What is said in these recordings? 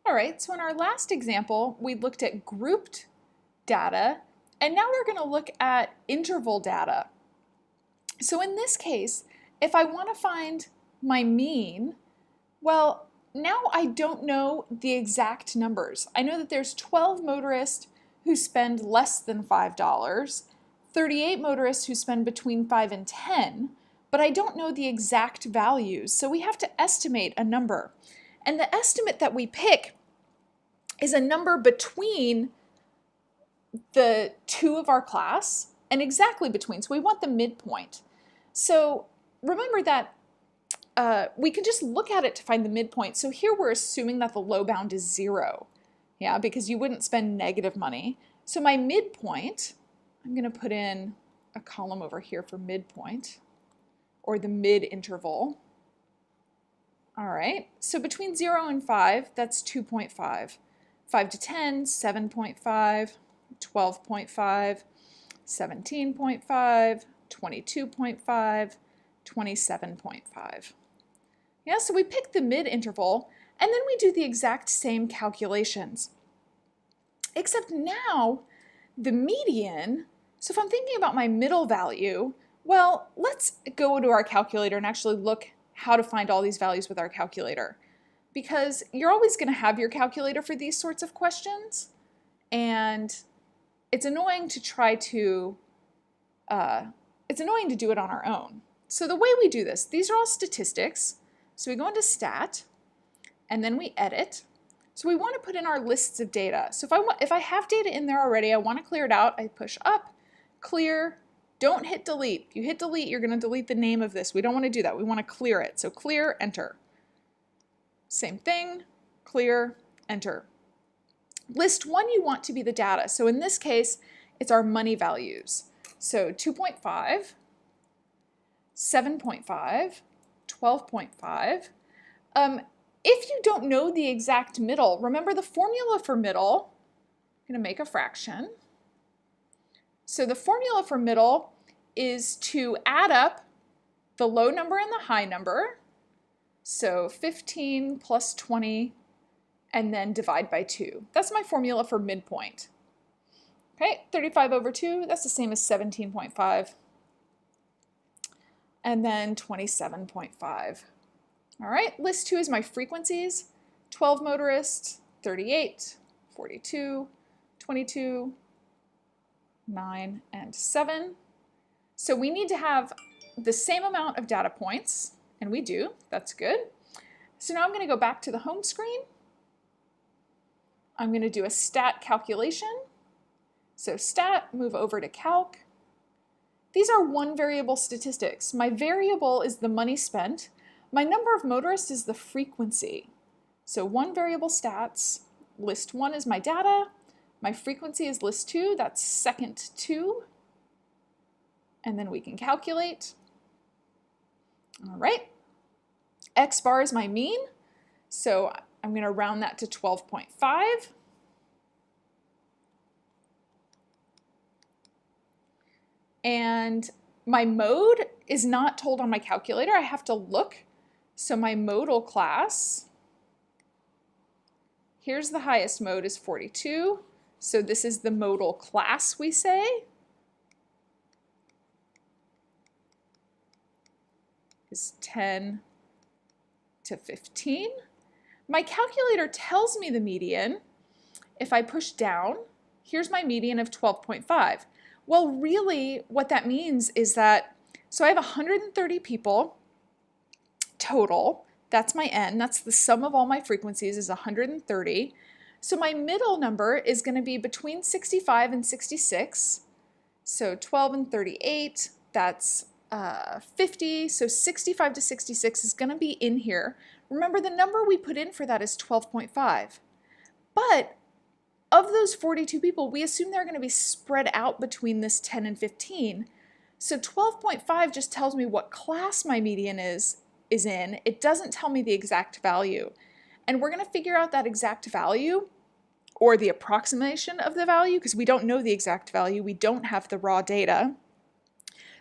All right, so in our last example, we looked at grouped data, and now we're going to look at interval data. So in this case, if I want to find my mean, well, now I don't know the exact numbers. I know that there's 12 motorists who spend less than $5, 38 motorists who spend between 5 and 10, but I don't know the exact values, so we have to estimate a number. And the estimate that we pick is a number between the two of our class and exactly between, so we want the midpoint. So remember that we can just look at it to find the midpoint. So here we're assuming that the low bound is 0, yeah, because you wouldn't spend negative money. So my midpoint, I'm going to put in a column over here for midpoint, or the mid interval. All right, so between 0 and 5, that's 2.5. 5 to 10, 7.5, 12.5, 17.5, 22.5, 27.5. Yeah, so we pick the mid interval, and then we do the exact same calculations. Except now, the median, so if I'm thinking about my middle value, well, let's go to our calculator and actually look how to find all these values with our calculator. Because you're always going to have your calculator for these sorts of questions, and it's annoying to try to, it's annoying to do it on our own. So the way we do this, these are all statistics. So we go into stat, and then we edit. So we want to put in our lists of data. So if I have data in there already, I want to clear it out. I push up, clear, don't hit delete. If you hit delete, you're going to delete the name of this. We don't want to do that. We want to clear it. So clear, enter. Same thing, clear, enter. List 1 you want to be the data. So in this case, it's our money values. So 2.5, 7.5, 12.5. If you don't know the exact middle, remember the formula for middle, I'm going to make a fraction. So the formula for middle is to add up the low number and the high number. So 15 plus 20, and then divide by 2. That's my formula for midpoint. Okay, 35 over 2, that's the same as 17.5. And then 27.5. All right, list 2 is my frequencies. 12 motorists, 38, 42, 22, 9, and 7. So we need to have the same amount of data points, and we do. That's good. So now I'm going to go back to the home screen. I'm going to do a stat calculation. So stat, move over to calc. These are one variable statistics. My variable is the money spent. My number of motorists is the frequency. So one variable stats, list 1 is my data. My frequency is list 2, that's second 2. And then we can calculate. All right. X bar is my mean. So I'm going to round that to 12.5. And my mode is not told on my calculator. I have to look. So my modal class, here's the highest mode is 42. So this is the modal class, we say. Is 10 to 15. My calculator tells me the median. If I push down, here's my median of 12.5. Well, really what that means is that, so I have 130 people total. That's my n. That's the sum of all my frequencies is 130. So my middle number is going to be between 65 and 66. So 12 and 38, that's 50. So 65 to 66 is going to be in here. Remember, the number we put in for that is 12.5. But of those 42 people, we assume they're going to be spread out between this 10 and 15. So 12.5 just tells me what class my median is in. It doesn't tell me the exact value. And we're going to figure out that exact value, or the approximation of the value, because we don't know the exact value. We don't have the raw data.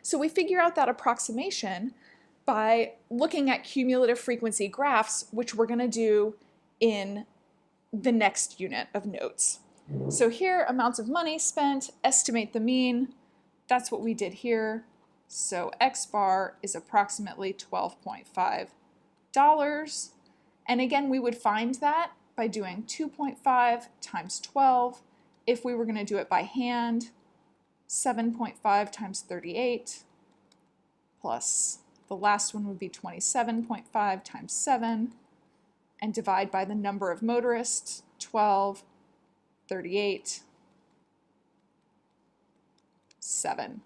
So we figure out that approximation by looking at cumulative frequency graphs, which we're going to do in the next unit of notes. So here, amounts of money spent, estimate the mean. That's what we did here. So X bar is approximately $12.5. And again, we would find that by doing 2.5 times 12. If we were going to do it by hand, 7.5 times 38 plus the last one would be 27.5 times 7, and divide by the number of motorists, 12, 38, 7.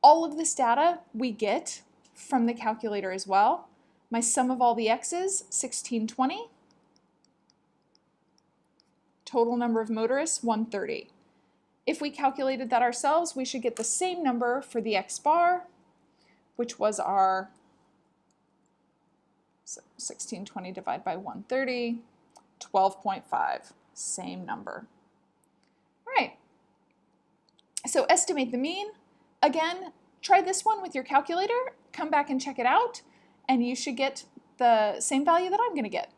All of this data we get from the calculator as well. My sum of all the x's, 1620. Total number of motorists, 130. If we calculated that ourselves, we should get the same number for the x bar, which was our 1620 divided by 130, 12.5, same number. All right, so estimate the mean. Again, try this one with your calculator, come back and check it out, and you should get the same value that I'm going to get.